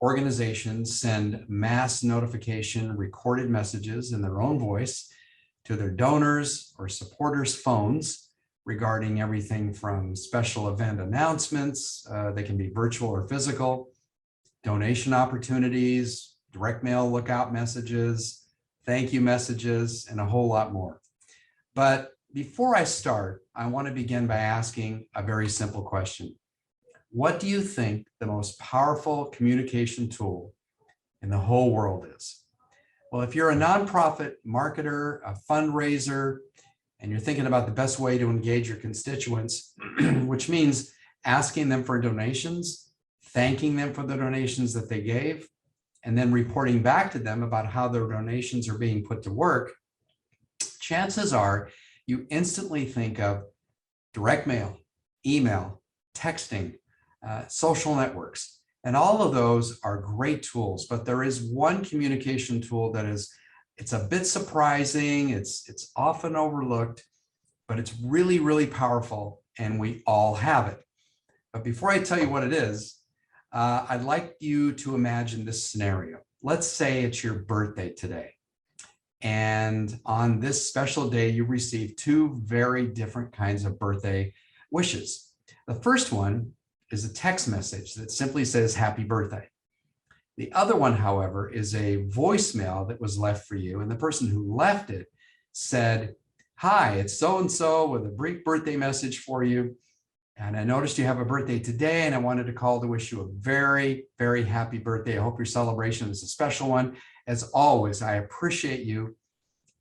organizations send mass notification recorded messages in their own voice to their donors or supporters' phones regarding everything from special event announcements, they can be virtual or physical, donation opportunities, direct mail lookout messages, thank you messages, and a whole lot more. But before I start, I want to begin by asking a very simple question. What do you think the most powerful communication tool in the whole world is? Well, if you're a nonprofit marketer, a fundraiser, and you're thinking about the best way to engage your constituents, which means asking them for donations, thanking them for the donations that they gave, and then reporting back to them about how their donations are being put to work, chances are you instantly think of direct mail, email, texting, social networks, and all of those are great tools. But there is one communication tool that it's a bit surprising, it's often overlooked, but it's really, really powerful, and we all have it. But before I tell you what it is, I'd like you to imagine this scenario. Let's say it's your birthday today. And on this special day, you receive two very different kinds of birthday wishes. The first one is a text message that simply says, "Happy birthday." The other one, however, is a voicemail that was left for you. And the person who left it said, "Hi, it's so-and-so with a brief birthday message for you. And I noticed you have a birthday today, and I wanted to call to wish you a very, very happy birthday. I hope your celebration is a special one. As always, I appreciate you.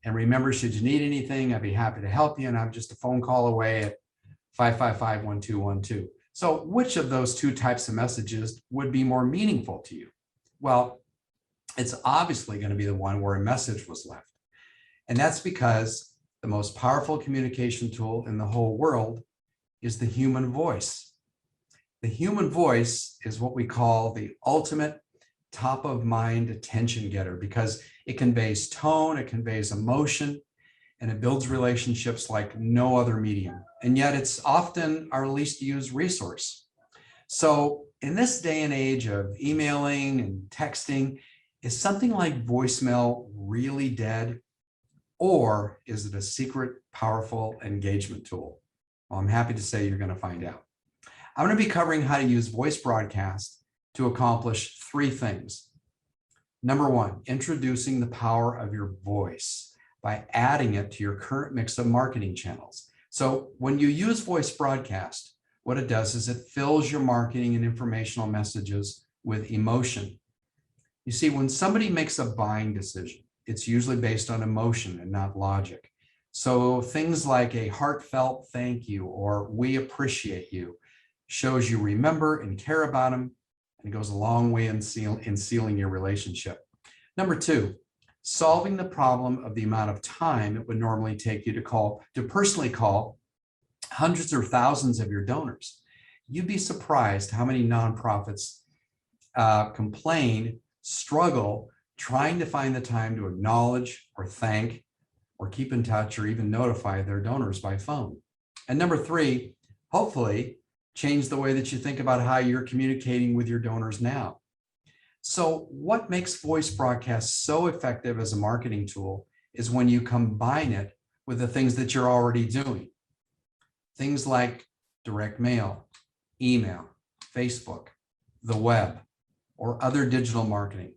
And remember, should you need anything, I'd be happy to help you. And I'm just a phone call away at 555-1212. So which of those two types of messages would be more meaningful to you? Well, it's obviously going to be the one where a message was left. And that's because the most powerful communication tool in the whole world is the human voice. The human voice is what we call the ultimate top of mind attention getter, because it conveys tone, it conveys emotion, and it builds relationships like no other medium. And yet it's often our least used resource. So in this day and age of emailing and texting, is something like voicemail really dead? Or is it a secret, powerful engagement tool? Well, I'm happy to say you're going to find out. I'm going to be covering how to use voice broadcast to accomplish three things. Number one, introducing the power of your voice by adding it to your current mix of marketing channels. So when you use voice broadcast, what it does is it fills your marketing and informational messages with emotion. You see, when somebody makes a buying decision, it's usually based on emotion and not logic. So things like a heartfelt thank you or "we appreciate you" shows you remember and care about them, and it goes a long way in sealing your relationship. Number two, solving the problem of the amount of time it would normally take you to personally call hundreds or thousands of your donors. You'd be surprised how many nonprofits struggle trying to find the time to acknowledge or thank or keep in touch or even notify their donors by phone. And number three, hopefully change the way that you think about how you're communicating with your donors now. So what makes voice broadcast so effective as a marketing tool is when you combine it with the things that you're already doing. Things like direct mail, email, Facebook, the web, or other digital marketing.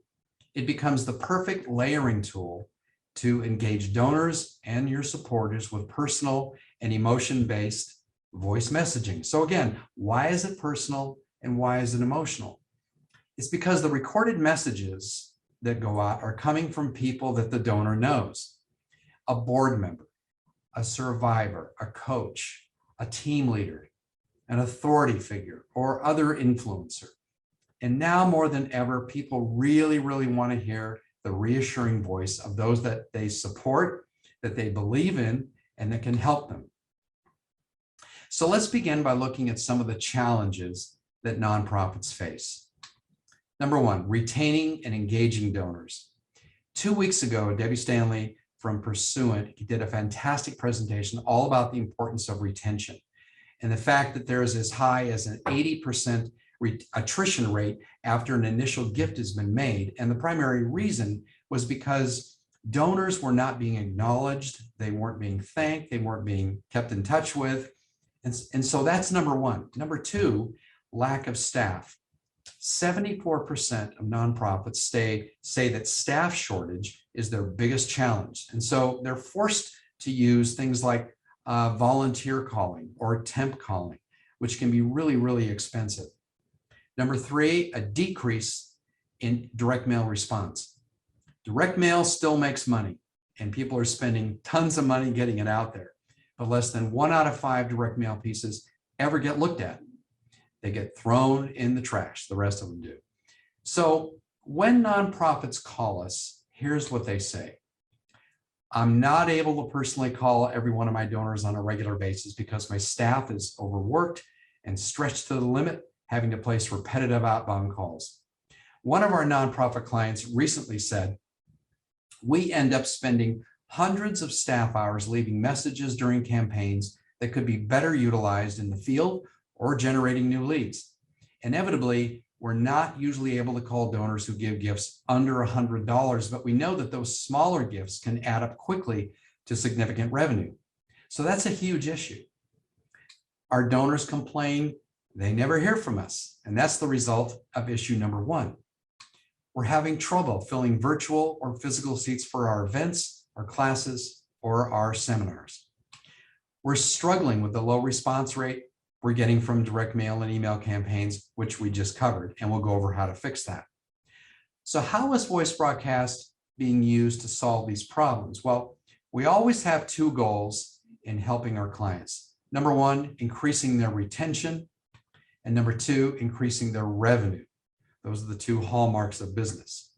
It becomes the perfect layering tool to engage donors and your supporters with personal and emotion-based voice messaging. So again, why is it personal and why is it emotional? It's because the recorded messages that go out are coming from people that the donor knows. A board member, a survivor, a coach, a team leader, an authority figure, or other influencer. And now more than ever, people really, really want to hear the reassuring voice of those that they support, that they believe in, and that can help them. So let's begin by looking at some of the challenges that nonprofits face. Number one, retaining and engaging donors. 2 weeks ago, Debbie Stanley from Pursuant did a fantastic presentation all about the importance of retention and the fact that there is as high as an 80% attrition rate after an initial gift has been made. And the primary reason was because donors were not being acknowledged, they weren't being thanked, they weren't being kept in touch with. And so that's number one. Number two, lack of staff. 74% of nonprofits say that staff shortage is their biggest challenge. And so they're forced to use things like volunteer calling or temp calling, which can be really, really expensive. Number three, a decrease in direct mail response. Direct mail still makes money, and people are spending tons of money getting it out there, but less than 1 out of 5 direct mail pieces ever get looked at. They get thrown in the trash, the rest of them do. So when nonprofits call us, here's what they say. I'm not able to personally call every one of my donors on a regular basis because my staff is overworked and stretched to the limit, having to place repetitive outbound calls. One of our nonprofit clients recently said, we end up spending hundreds of staff hours leaving messages during campaigns that could be better utilized in the field or generating new leads. Inevitably, we're not usually able to call donors who give gifts under $100, but we know that those smaller gifts can add up quickly to significant revenue. So that's a huge issue. Our donors complain they never hear from us, and that's the result of issue number one. We're having trouble filling virtual or physical seats for our events, our classes, or our seminars. We're struggling with the low response rate we're getting from direct mail and email campaigns, which we just covered, and we'll go over how to fix that. So how is voice broadcast being used to solve these problems? Well, we always have two goals in helping our clients. Number one, increasing their retention, and number two, increasing their revenue. Those are the two hallmarks of business.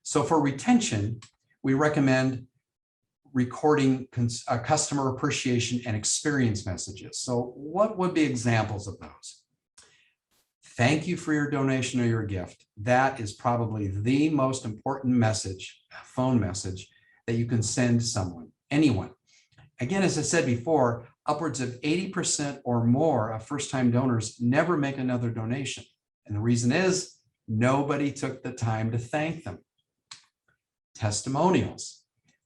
So for retention, we recommend recording customer appreciation and experience messages. So what would be examples of those? Thank you for your donation or your gift. That is probably the most important message, phone message, that you can send someone, anyone. Again, as I said before, upwards of 80% or more of first-time donors never make another donation. And the reason is nobody took the time to thank them. Testimonials.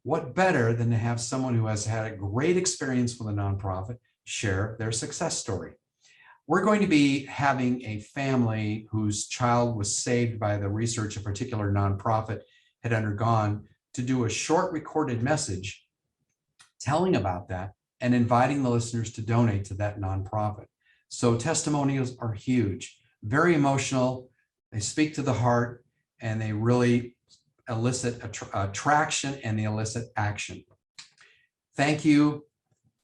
What better than to have someone who has had a great experience with a nonprofit share their success story? We're going to be having a family whose child was saved by the research a particular nonprofit had undergone to do a short recorded message telling about that and inviting the listeners to donate to that nonprofit. So testimonials are huge, very emotional. They speak to the heart, and they really elicit attraction, and they elicit action. Thank you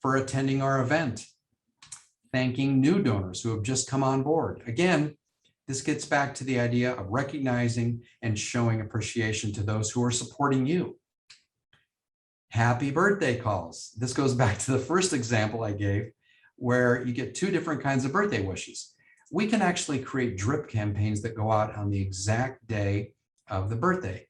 for attending our event. Thanking new donors who have just come on board. Again, this gets back to the idea of recognizing and showing appreciation to those who are supporting you. Happy birthday calls. This goes back to the first example I gave, where you get two different kinds of birthday wishes. We can actually create drip campaigns that go out on the exact day of the birthday.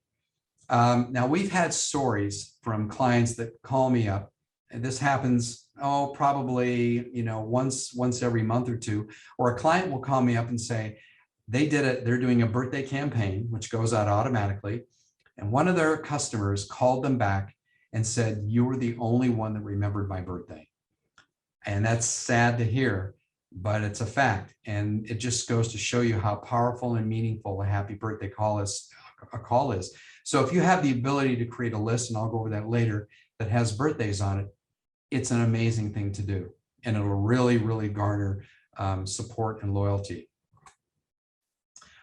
Now, we've had stories from clients that call me up, and this happens, probably, once every month or two, or a client will call me up and say, they're doing a birthday campaign, which goes out automatically. And one of their customers called them back and said, you were the only one that remembered my birthday. And that's sad to hear, but it's a fact. And it just goes to show you how powerful and meaningful a happy birthday call is. So if you have the ability to create a list, and I'll go over that later, that has birthdays on it, it's an amazing thing to do. And it'll really, really garner support and loyalty.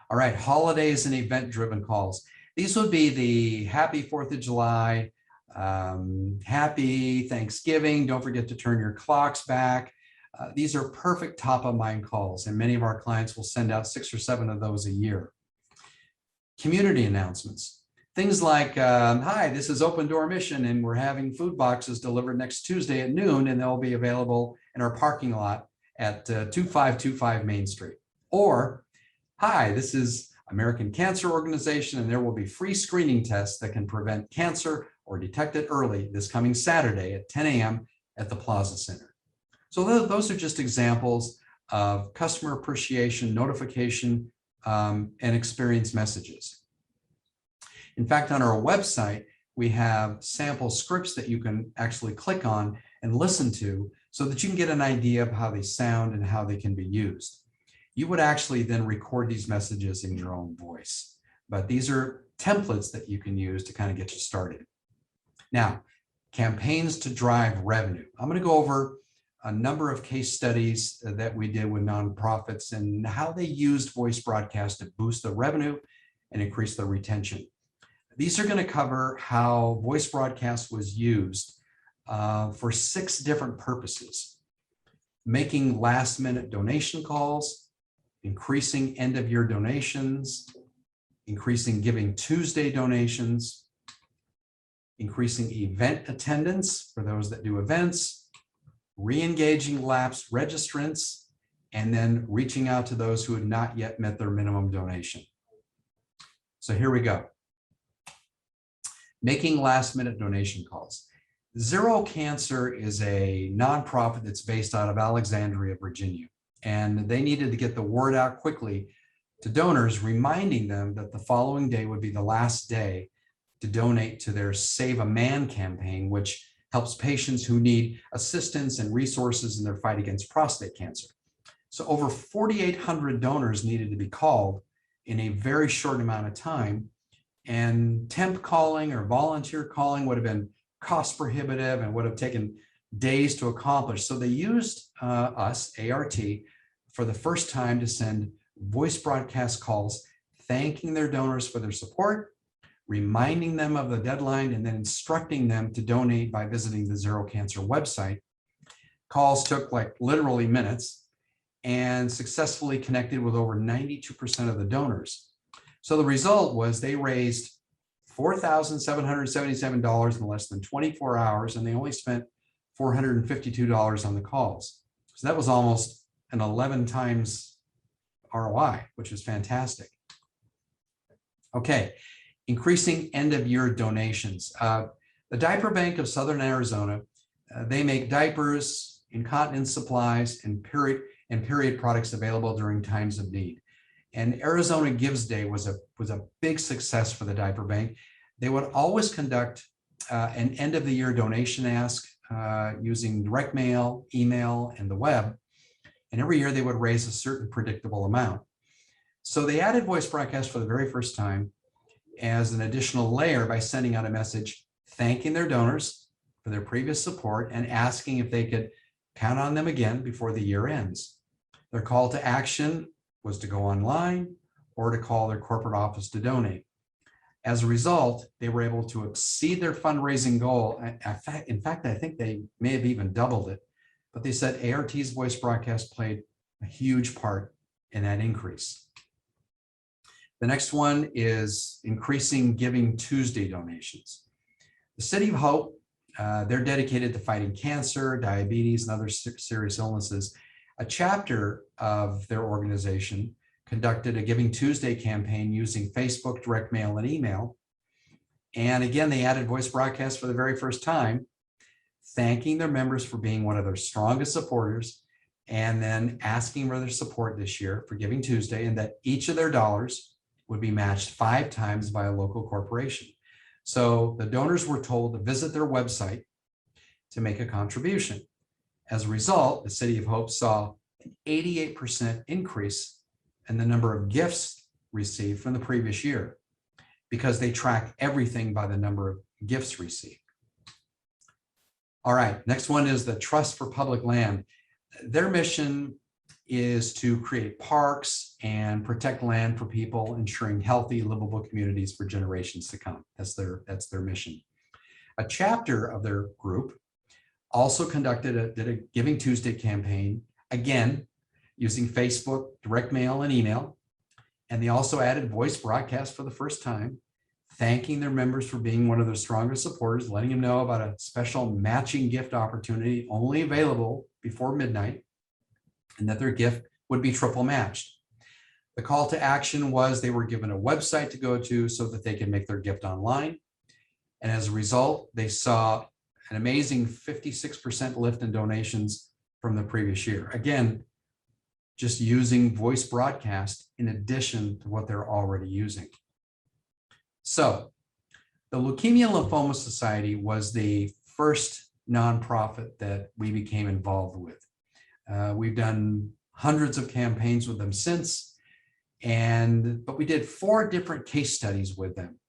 All right, holidays and event-driven calls. These would be the happy 4th of July, happy Thanksgiving, don't forget to turn your clocks back. These are perfect top-of-mind calls, and many of our clients will send out 6 or 7 of those a year. Community announcements. Things like, hi, this is Open Door Mission, and we're having food boxes delivered next Tuesday at noon, and they'll be available in our parking lot at 2525 Main Street. Or, hi, this is American Cancer Organization, and there will be free screening tests that can prevent cancer or detect it early this coming Saturday at 10 a.m. at the Plaza Center. So those are just examples of customer appreciation, notification, and experience messages. In fact, on our website, we have sample scripts that you can actually click on and listen to so that you can get an idea of how they sound and how they can be used. You would actually then record these messages in your own voice, but these are templates that you can use to kind of get you started. Now, campaigns to drive revenue. I'm going to go over a number of case studies that we did with nonprofits and how they used voice broadcast to boost the revenue and increase the retention. These are going to cover how voice broadcast was used for 6 different purposes: making last-minute donation calls, increasing end-of-year donations, increasing Giving Tuesday donations, increasing event attendance for those that do events, re-engaging lapsed registrants, and then reaching out to those who had not yet met their minimum donation. So here we go. Making last-minute donation calls. Zero Cancer is a nonprofit that's based out of Alexandria, Virginia, and they needed to get the word out quickly to donors, reminding them that the following day would be the last day to donate to their Save a Man campaign, which helps patients who need assistance and resources in their fight against prostate cancer. So over 4,800 donors needed to be called in a very short amount of time, and temp calling or volunteer calling would have been cost prohibitive and would have taken days to accomplish. So they used us, ART, for the first time to send voice broadcast calls, thanking their donors for their support, reminding them of the deadline, and then instructing them to donate by visiting the Zero Cancer website. Calls took like literally minutes and successfully connected with over 92% of the donors. So the result was they raised $4,777 in less than 24 hours, and they only spent $452 on the calls. So that was almost an 11 times ROI, which is fantastic. Okay, increasing end-of-year donations. The Diaper Bank of Southern Arizona, they make diapers, incontinence supplies, and period products available during times of need. And Arizona Gives Day was a big success for the Diaper Bank. They would always conduct an end-of-the-year donation ask using direct mail, email, and the web. And every year they would raise a certain predictable amount. So they added voice broadcast for the very first time as an additional layer by sending out a message thanking their donors for their previous support and asking if they could count on them again before the year ends. Their call to action was to go online or to call their corporate office to donate. As a result, they were able to exceed their fundraising goal. In fact, I think they may have even doubled it, but they said ART's voice broadcast played a huge part in that increase. The next one is increasing Giving Tuesday donations. The City of Hope, they're dedicated to fighting cancer, diabetes, and other serious illnesses. A chapter of their organization conducted a Giving Tuesday campaign using Facebook, direct mail, and email. And again, they added voice broadcast for the very first time, thanking their members for being one of their strongest supporters, and then asking for their support this year for Giving Tuesday, and that each of their dollars would be matched 5 times by a local corporation. So the donors were told to visit their website to make a contribution. As a result, the City of Hope saw an 88% increase in the number of gifts received from the previous year because they track everything by the number of gifts received. All right, next one is the Trust for Public Land. Their mission is to create parks and protect land for people, ensuring healthy, livable communities for generations to come. That's their mission. A chapter of their group also did a Giving Tuesday campaign, again, using Facebook, direct mail, and email. And they also added voice broadcast for the first time, thanking their members for being one of their strongest supporters, letting them know about a special matching gift opportunity only available before midnight, and that their gift would be triple matched. The call to action was they were given a website to go to so that they could make their gift online. And as a result, they saw an amazing 56% lift in donations from the previous year. Again, just using voice broadcast in addition to what they're already using. So the Leukemia and Lymphoma Society was the first nonprofit that we became involved with. We've done hundreds of campaigns with them since, but we did 4 different case studies with them.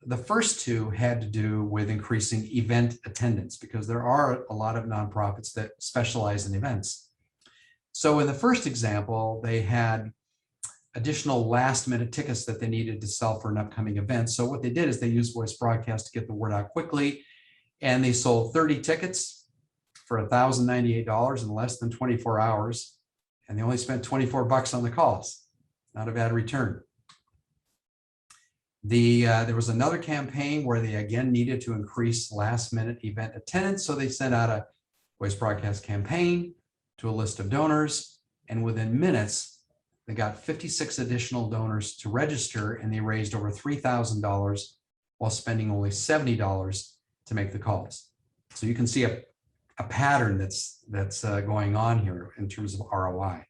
The first 2 had to do with increasing event attendance, because there are a lot of nonprofits that specialize in events. So in the first example, they had additional last-minute tickets that they needed to sell for an upcoming event. So what they did is they used voice broadcast to get the word out quickly, and they sold 30 tickets for $1,098 in less than 24 hours, and they only spent $24 on the calls. Not a bad return. There was another campaign where they again needed to increase last-minute event attendance, so they sent out a voice broadcast campaign to a list of donors, and within minutes, they got 56 additional donors to register, and they raised over $3,000 while spending only $70 to make the calls. So you can see a pattern that's going on here in terms of ROI.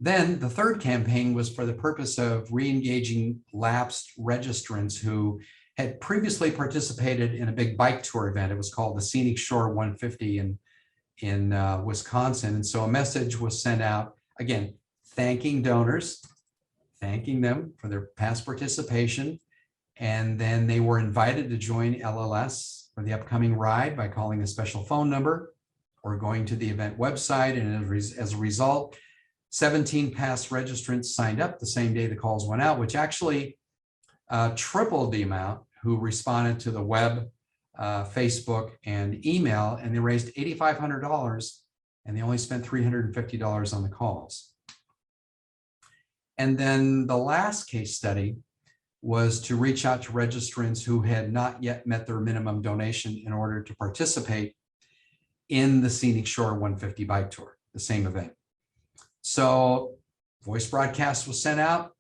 Then the third campaign was for the purpose of re-engaging lapsed registrants who had previously participated in a big bike tour event. It was called the Scenic Shore 150 in Wisconsin. And so a message was sent out, again, thanking donors, thanking them for their past participation. And then they were invited to join LLS for the upcoming ride by calling a special phone number or going to the event website. And as a result, 17 past registrants signed up the same day the calls went out, which actually tripled the amount who responded to the web, Facebook, and email, and they raised $8,500, and they only spent $350 on the calls. And then the last case study was to reach out to registrants who had not yet met their minimum donation in order to participate in the Scenic Shore 150 bike tour, the same event. So voice broadcast was sent out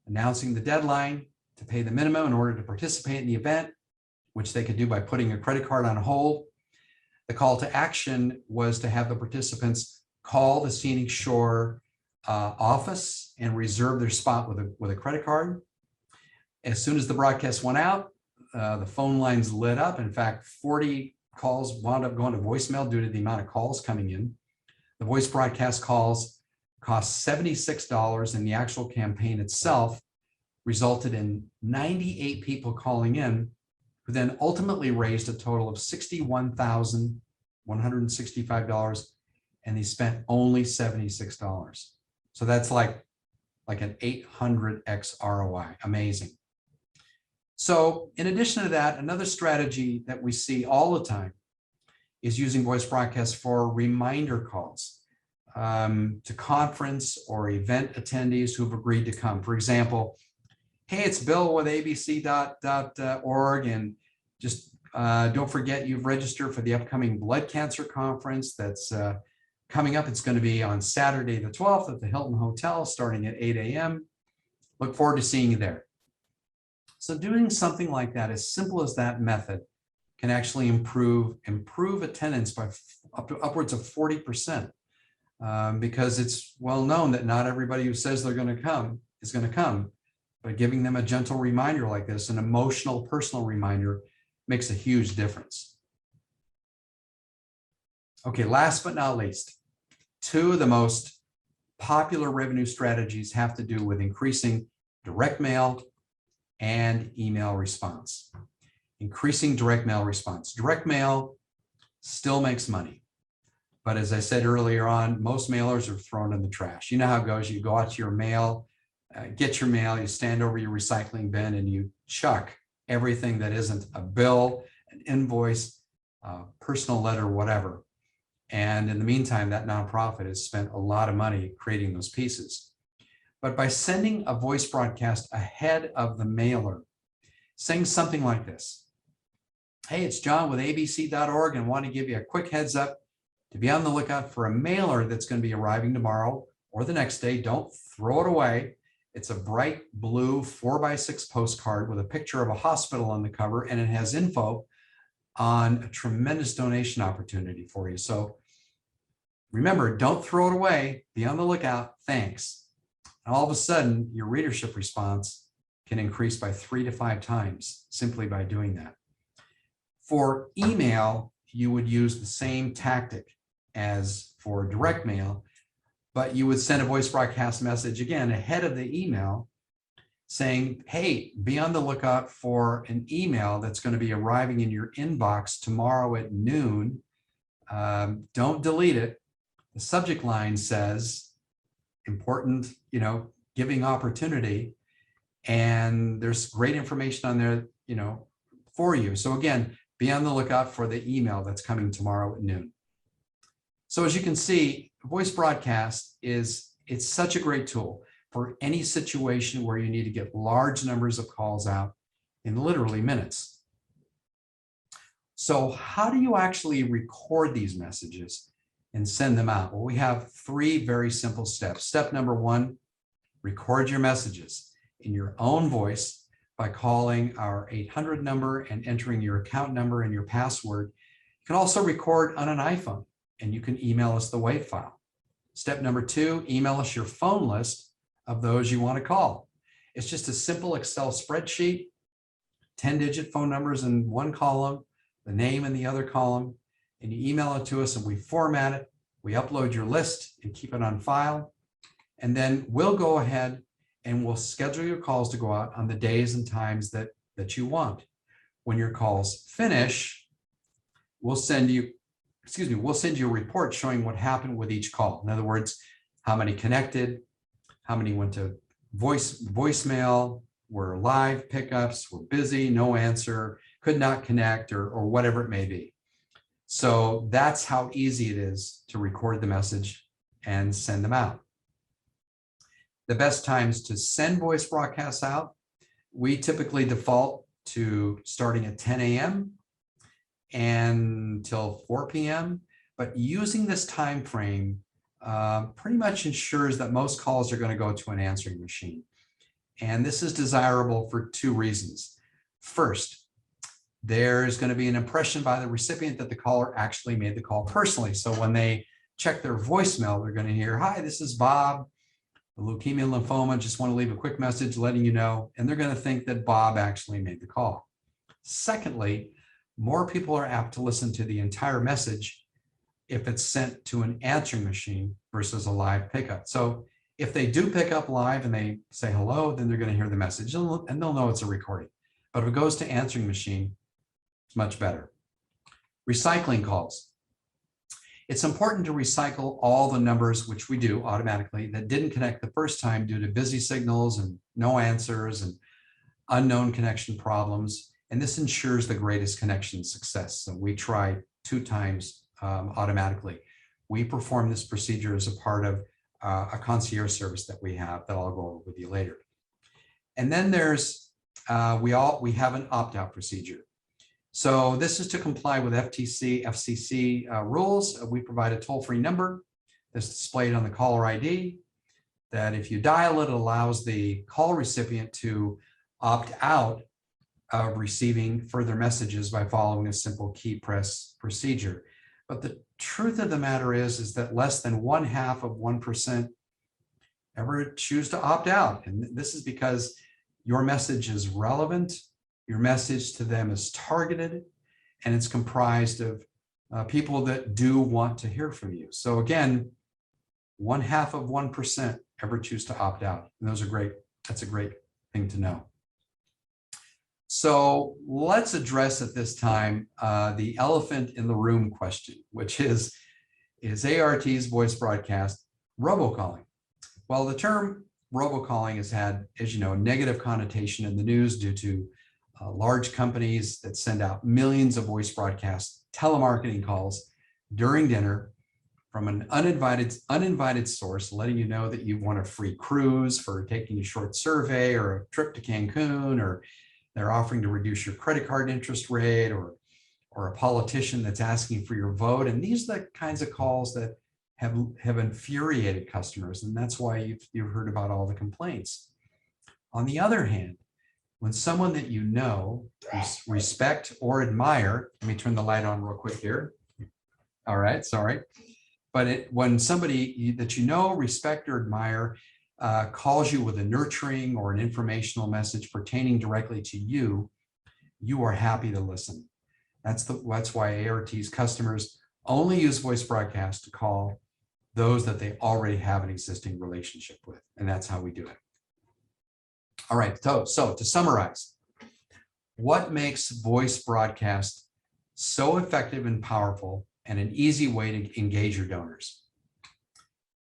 announcing the deadline to pay the minimum in order to participate in the event, which they could do by putting a credit card on hold. The call to action was to have the participants call the Scenic Shore office and reserve their spot with a credit card. As soon as the broadcast went out, the phone lines lit up. In fact, 40 calls wound up going to voicemail due to the amount of calls coming in. The voice broadcast calls cost $76, and the actual campaign itself resulted in 98 people calling in, who then ultimately raised a total of $61,165, and they spent only $76. So that's like an 800x ROI. Amazing. So in addition to that, another strategy that we see all the time is using voice broadcasts for reminder calls to conference or event attendees who've agreed to come. For example, hey, it's Bill with abc.org, and just don't forget you've registered for the upcoming blood cancer conference that's coming up. It's going to be on Saturday the 12th at the Hilton Hotel starting at 8 a.m. Look forward to seeing you there. So doing something like that, as simple as that method, can actually improve attendance by upwards of 40%, because it's well known that not everybody who says they're going to come is going to come. But giving them a gentle reminder like this, an emotional, personal reminder, makes a huge difference. Okay, last but not least, 2 of the most popular revenue strategies have to do with increasing direct mail and email response. Increasing direct mail response. Direct mail still makes money. But as I said earlier on, most mailers are thrown in the trash. You know how it goes. You go out to your mail, get your mail, you stand over your recycling bin, and you chuck everything that isn't a bill, an invoice, personal letter, whatever. And in the meantime, that nonprofit has spent a lot of money creating those pieces. But by sending a voice broadcast ahead of the mailer, saying something like this: hey, it's John with abc.org, and want to give you a quick heads up to be on the lookout for a mailer that's going to be arriving tomorrow or the next day. Don't throw it away. It's a bright blue 4x6 postcard with a picture of a hospital on the cover, and it has info on a tremendous donation opportunity for you. So Remember, don't throw it away. Be on the lookout. Thanks. And all of a sudden, your readership response can increase by 3 to 5 times simply by doing that. For email, you would use the same tactic as for direct mail, but you would send a voice broadcast message again ahead of the email saying, hey, be on the lookout for an email that's going to be arriving in your inbox tomorrow at noon. Don't delete it. The subject line says important, giving opportunity. And there's great information on there, for you. So again, be on the lookout for the email that's coming tomorrow at noon. So as you can see, voice broadcast it's such a great tool for any situation where you need to get large numbers of calls out in literally minutes. So how do you actually record these messages and send them out? Well, we have 3 very simple steps. Step number 1, record your messages in your own voice by calling our 800 number and entering your account number and your password. You can also record on an iPhone, and you can email us the WAV file. Step number 2, email us your phone list of those you want to call. It's just a simple Excel spreadsheet, 10-digit phone numbers in one column, the name in the other column, and you email it to us and we format it. We upload your list and keep it on file. And then we'll go ahead and we'll schedule your calls to go out on the days and times that you want. When your calls finish, we'll send you a report showing what happened with each call. In other words, how many connected, how many went to voicemail, were live pickups, were busy, no answer, could not connect, or whatever it may be. So that's how easy it is to record the message and send them out. The best times to send voice broadcasts out, we typically default to starting at 10 a.m. until 4 p.m. But using this time frame pretty much ensures that most calls are going to go to an answering machine. And this is desirable for 2 reasons. First, there's going to be an impression by the recipient that the caller actually made the call personally. So when they check their voicemail, they're going to hear, hi, this is Bob, leukemia and lymphoma, just want to leave a quick message letting you know, and they're going to think that Bob actually made the call. Secondly, more people are apt to listen to the entire message if it's sent to an answering machine versus a live pickup. So if they do pick up live and they say hello, then they're going to hear the message and they'll know it's a recording. But if it goes to answering machine, it's much better. Recycling calls. It's important to recycle all the numbers, which we do automatically, that didn't connect the first time due to busy signals and no answers and unknown connection problems. And this ensures the greatest connection success. So we try 2 times automatically. We perform this procedure as a part of a concierge service that we have that I'll go over with you later. And then there's, we have an opt-out procedure. So this is to comply with FTC, FCC rules. We provide a toll-free number that's displayed on the caller ID that if you dial it, it allows the call recipient to opt out of receiving further messages by following a simple key press procedure. But the truth of the matter is that less than 0.5% ever choose to opt out. And this is because your message is relevant, your message to them is targeted, and it's comprised of people that do want to hear from you. So again, 0.5% ever choose to opt out. And those are great. That's a great thing to know. So let's address at this time the elephant in the room question, which is ART's voice broadcast robocalling? Well, the term robocalling has had, as you know, a negative connotation in the news due to large companies that send out millions of voice broadcast telemarketing calls during dinner from an uninvited source, letting you know that you want a free cruise for taking a short survey or a trip to Cancun, or they're offering to reduce your credit card interest rate, or a politician that's asking for your vote. And these are the kinds of calls that have infuriated customers. And that's why you've heard about all the complaints. On the other hand, when someone that you know, respect or admire, let me turn the light on real quick here. All right, sorry. But when somebody that you know, respect, or admire calls you with a nurturing or an informational message pertaining directly to you, you are happy to listen. That's why ART's customers only use voice broadcast to call those that they already have an existing relationship with. And that's how we do it. All right, so to summarize, what makes voice broadcast so effective and powerful and an easy way to engage your donors?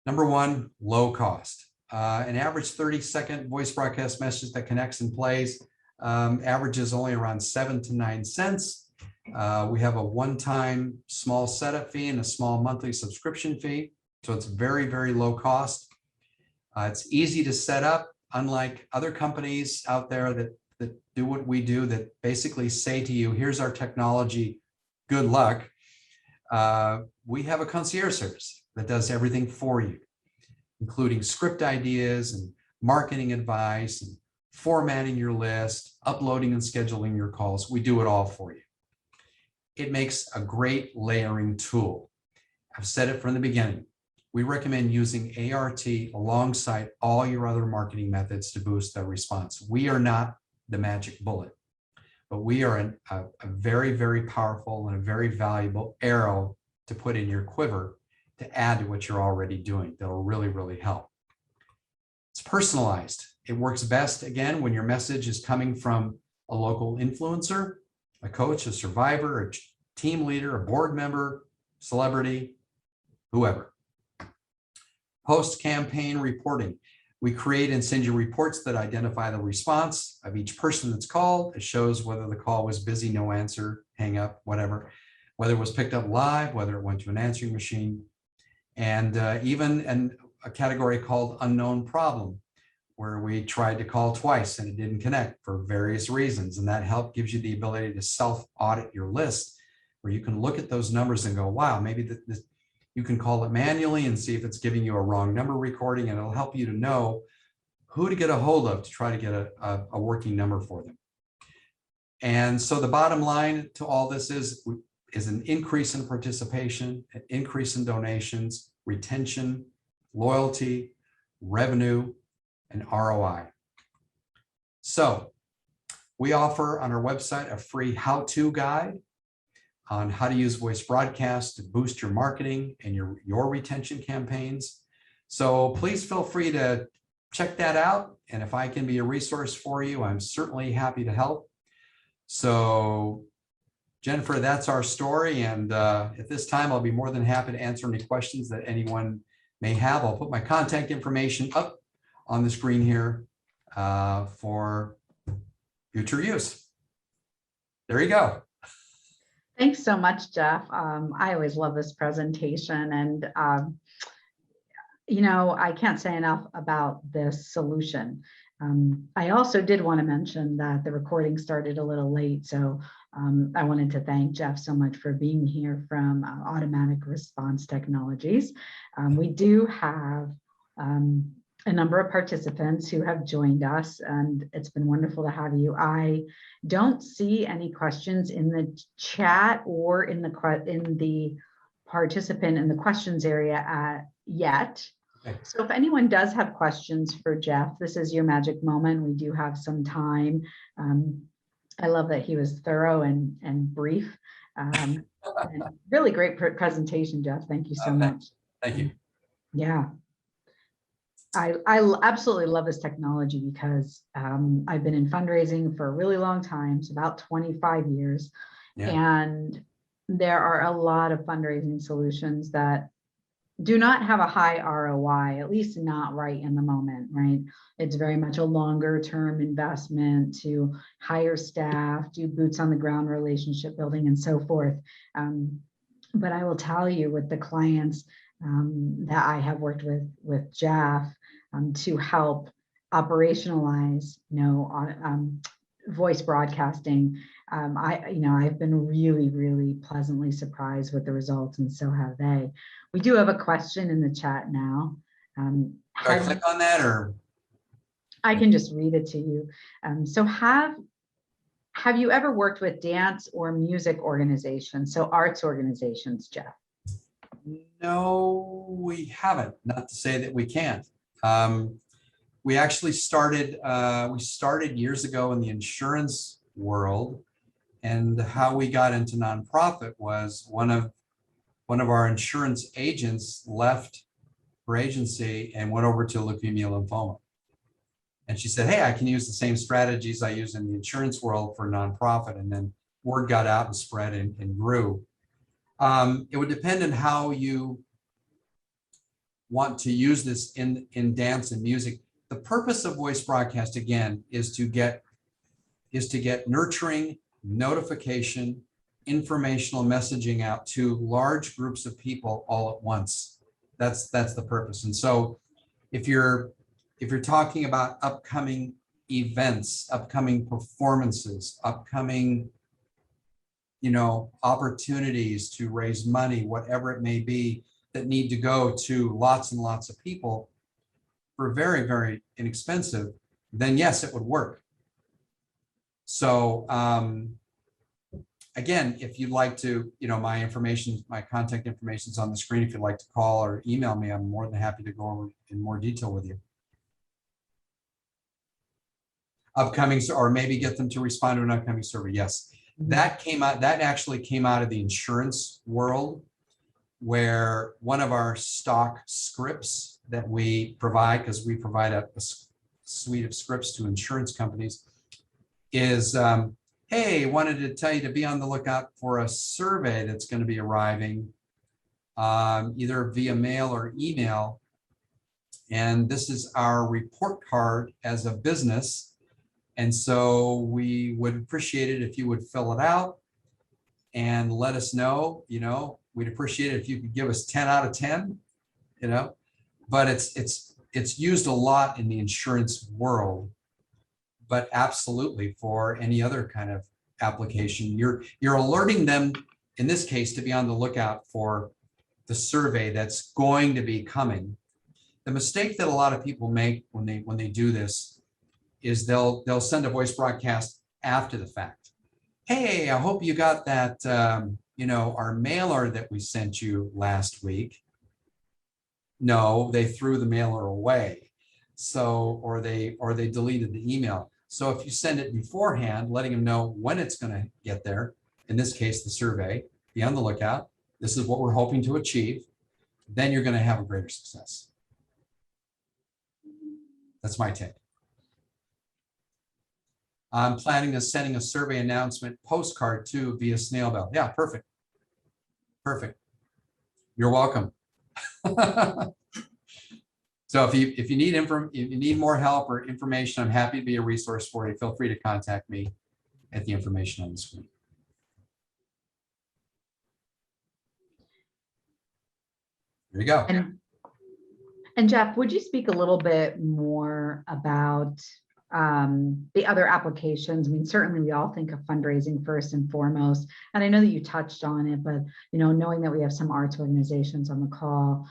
Number one, low cost. An average 30-second voice broadcast message that connects and plays averages only around 7 to 9 cents. We have a one-time small setup fee and a small monthly subscription fee. So it's very, very low cost. It's easy to set up, unlike other companies out there that do what we do, that basically say to you, here's our technology, good luck. We have a concierge service that does everything for you, including script ideas and marketing advice and formatting your list, uploading and scheduling your calls. We do it all for you. It makes a great layering tool. I've said it from the beginning. We recommend using ART alongside all your other marketing methods to boost their response. We are not the magic bullet, but we are a very, very powerful and a very valuable arrow to put in your quiver to add to what you're already doing. That'll really, really help. It's personalized. It works best, again, when your message is coming from a local influencer, a coach, a survivor, a team leader, a board member, celebrity, whoever. Post-campaign reporting. We create and send you reports that identify the response of each person that's called. It shows whether the call was busy, no answer, hang up, whatever, whether it was picked up live, whether it went to an answering machine, and even a category called unknown problem, where we tried to call twice and it didn't connect for various reasons. And that help gives you the ability to self-audit your list, where you can look at those numbers and go, wow, maybe you can call it manually and see if it's giving you a wrong number recording, and it'll help you to know who to get a hold of to try to get a working number for them. And so the bottom line to all this is an increase in participation, an increase in donations, retention, loyalty, revenue, and ROI. So we offer on our website a free how-to guide on how to use voice broadcast to boost your marketing and your retention campaigns. So please feel free to check that out. And if I can be a resource for you, I'm certainly happy to help. So Jennifer, that's our story. And at this time, I'll be more than happy to answer any questions that anyone may have. I'll put my contact information up on the screen here for future use. There you go. Thanks so much, Jeff. I always love this presentation, and I can't say enough about this solution. I also did want to mention that the recording started a little late, so I wanted to thank Jeff so much for being here from Automatic Response Technologies. We do have a number of participants who have joined us, and it's been wonderful to have you. I don't see any questions in the chat or in the participant in the questions area yet. Okay. So if anyone does have questions for Jeff, this is your magic moment. We do have some time. I love that he was thorough and brief. And really great presentation, Jeff. Thank you so much. Thank you. Yeah. I absolutely love this technology because I've been in fundraising for a really long time, it's about 25 years. Yeah. And there are a lot of fundraising solutions that do not have a high ROI, at least not right in the moment, right? It's very much a longer term investment to hire staff, do boots on the ground relationship building and so forth. But I will tell you, with the clients that I have worked with Jeff to help operationalize, voice broadcasting, I've been really, really pleasantly surprised with the results, and so have they. We do have a question in the chat now. Can I click on that, or? I can just read it to you. So have you ever worked with dance or music organizations, so arts organizations, Jeff? No, we haven't. Not to say that we can't. We actually started years ago in the insurance world, and how we got into nonprofit was one of our insurance agents left her agency and went over to leukemia lymphoma. And she said, hey, I can use the same strategies I use in the insurance world for nonprofit. And then word got out and spread and grew. It would depend on how you want to use this in dance and music. The purpose of voice broadcast, again, is to get nurturing notification, informational messaging out to large groups of people all at once. That's the purpose. And so if you're talking about upcoming events, upcoming performances, upcoming, opportunities to raise money, whatever it may be, that need to go to lots and lots of people for very, very inexpensive, then yes, it would work. So again, if you'd like to, my contact information is on the screen. If you'd like to call or email me, I'm more than happy to go over in more detail with you. Upcoming, or maybe get them to respond to an upcoming survey. Yes, that actually came out of the insurance world, where one of our stock scripts that we provide, because we provide a suite of scripts to insurance companies, is, hey, wanted to tell you to be on the lookout for a survey that's going to be arriving either via mail or email. And this is our report card as a business. And so we would appreciate it if you would fill it out and let us know. We'd appreciate it if you could give us 10 out of 10, but it's used a lot in the insurance world, but absolutely for any other kind of application. You're alerting them, in this case, to be on the lookout for the survey that's going to be coming. The mistake that a lot of people make when they do this is they'll send a voice broadcast after the fact. Hey, I hope you got that, our mailer that we sent you last week. No, they threw the mailer away. So, or they deleted the email. So if you send it beforehand, letting them know when it's going to get there, in this case, the survey, be on the lookout. This is what we're hoping to achieve. Then you're going to have a greater success. That's my take. I'm planning on sending a survey announcement postcard too via snail mail. Yeah, perfect. Perfect. You're welcome. So if you need more help or information, I'm happy to be a resource for you. Feel free to contact me at the information on the screen. There you go. And Jeff, would you speak a little bit more about the other applications? I mean, certainly we all think of fundraising first and foremost, and I know that you touched on it, but knowing that we have some arts organizations on the call,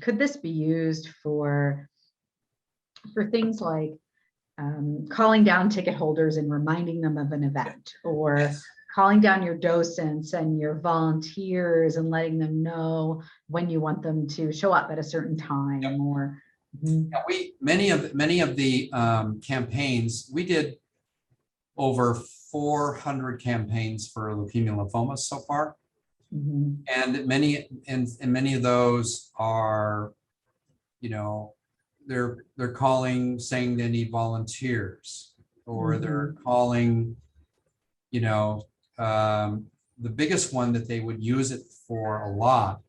could this be used for things like calling down ticket holders and reminding them of an event, or Yes. calling down your docents and your volunteers and letting them know when you want them to show up at a certain time? Yep. Or yeah, many of the campaigns, we did over 400 campaigns for leukemia lymphoma so far. Mm-hmm. And many of those are, they're calling saying they need volunteers, or mm-hmm. they're calling, the biggest one that they would use it for a lot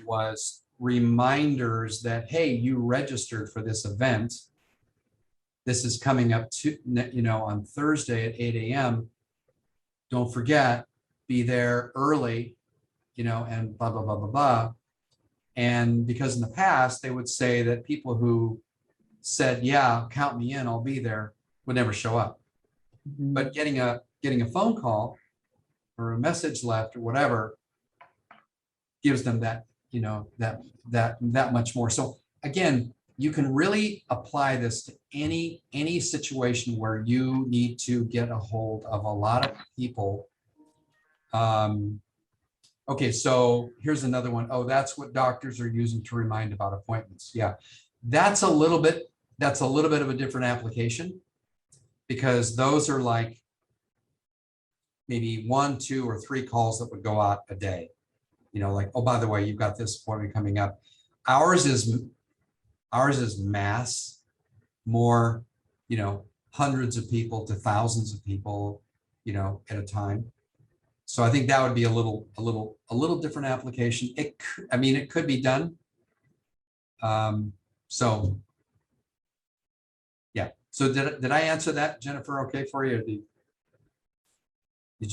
was reminders that, hey, you registered for this event. This is coming up to, on Thursday at 8 a.m. Don't forget, be there early, and blah, blah, blah, blah, blah. And because in the past, they would say that people who said, yeah, count me in, I'll be there, would never show up. Mm-hmm. But getting a phone call or a message left or whatever gives them that, that much more. So again, you can really apply this to any situation where you need to get a hold of a lot of people Okay, so here's another one. Oh, that's what doctors are using to remind about appointments. Yeah, that's a little bit of a different application, because those are like maybe 1, 2, or 3 calls that would go out a day. You know, like, oh, by the way, you've got this appointment coming up. Ours is mass, more, you know, hundreds of people to thousands of people, you know, at a time. So I think that would be a little different application. I mean, it could be done. So yeah. So did I answer that, Jennifer? Okay for you? Or did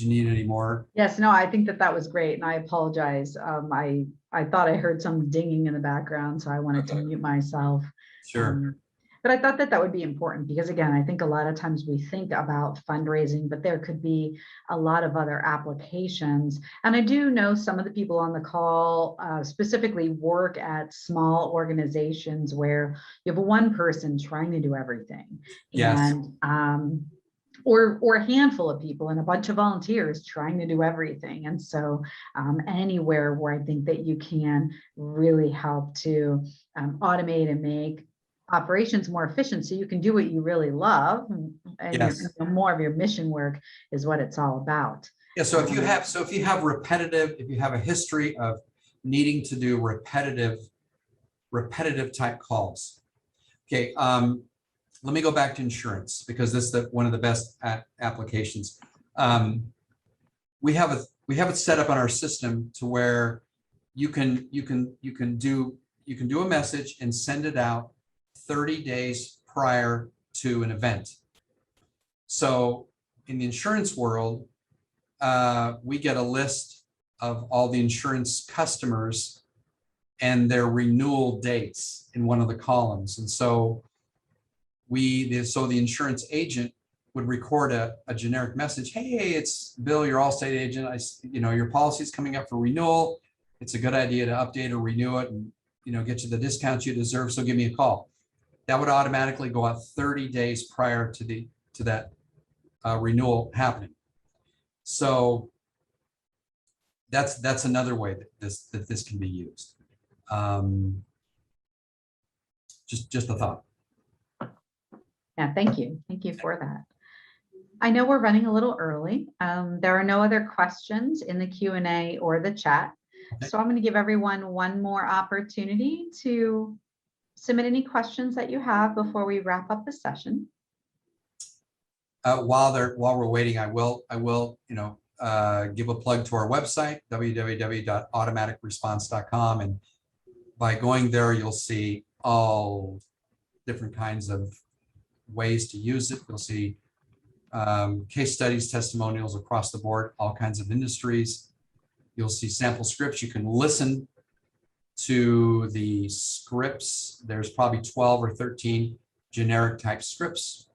you need any more? Yes, no, I think that that was great, and I apologize. I thought I heard some dinging in the background, so I wanted to mute myself. Sure. But I thought that that would be important because, again, I think a lot of times we think about fundraising, but there could be a lot of other applications. And I do know some of the people on the call specifically work at small organizations where you have one person trying to do everything. Yes. And or a handful of people and a bunch of volunteers trying to do everything. And so anywhere where I think that you can really help to automate and make operations more efficient so you can do what you really love, and Yes. more of your mission work is what it's all about. Yeah. So if you have repetitive, if you have a history of needing to do repetitive type calls. Okay. Let me go back to insurance, because this is one of the best applications. We have it set up on our system to where you can do a message and send it out 30 days prior to an event. So in the insurance world, we get a list of all the insurance customers and their renewal dates in one of the columns. And so the insurance agent would record a generic message. Hey, it's Bill, your Allstate agent. Your policy is coming up for renewal. It's a good idea to update or renew it and, get you the discounts you deserve. So give me a call. That would automatically go out 30 days prior to that renewal happening. So that's another way that this can be used. Just a thought. Yeah, thank you. Thank you for that. I know we're running a little early. There are no other questions in the Q&A or the chat. Okay. So I'm going to give everyone one more opportunity to submit any questions that you have before we wrap up the session. While we're waiting, I will give a plug to our website, www.automaticresponse.com, and by going there, you'll see all different kinds of ways to use it. You'll see case studies, testimonials across the board, all kinds of industries. You'll see sample scripts. You can listen to the scripts. There's probably 12 or 13 generic type scripts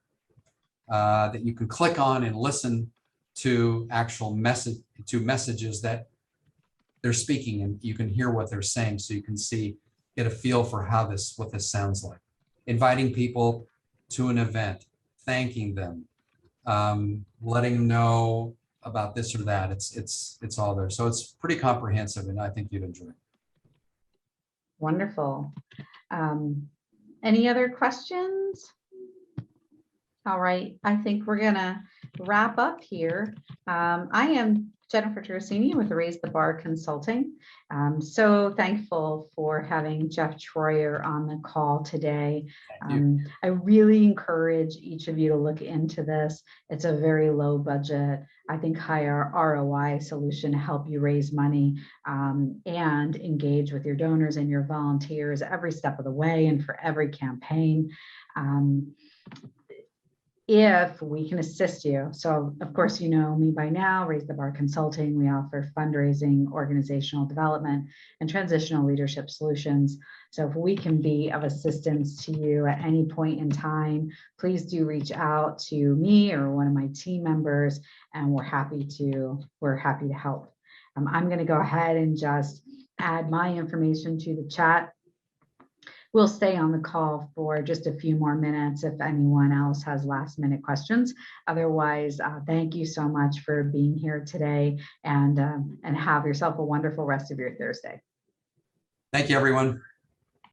that you can click on and listen to messages that they're speaking, and you can hear what they're saying, so you can get a feel for what this sounds like. Inviting people to an event, thanking them, letting them know about this or that. It's all there. So it's pretty comprehensive, and I think you'd enjoy it. Wonderful. Any other questions? All right, I think we're gonna wrap up here. I am Jennifer Terracini with Raise the Bar Consulting. So thankful for having Jeff Troyer on the call today. I really encourage each of you to look into this. It's a very low budget, I think higher ROI solution to help you raise money and engage with your donors and your volunteers every step of the way and for every campaign. If we can assist you. So of course, you know me by now, Raise the Bar Consulting. We offer fundraising, organizational development, and transitional leadership solutions. So if we can be of assistance to you at any point in time, please do reach out to me or one of my team members, and we're happy to help. I'm going to go ahead and just add my information to the chat. we'll stay on the call for just a few more minutes if anyone else has last minute questions. Otherwise, thank you so much for being here today, and have yourself a wonderful rest of your Thursday. Thank you, everyone.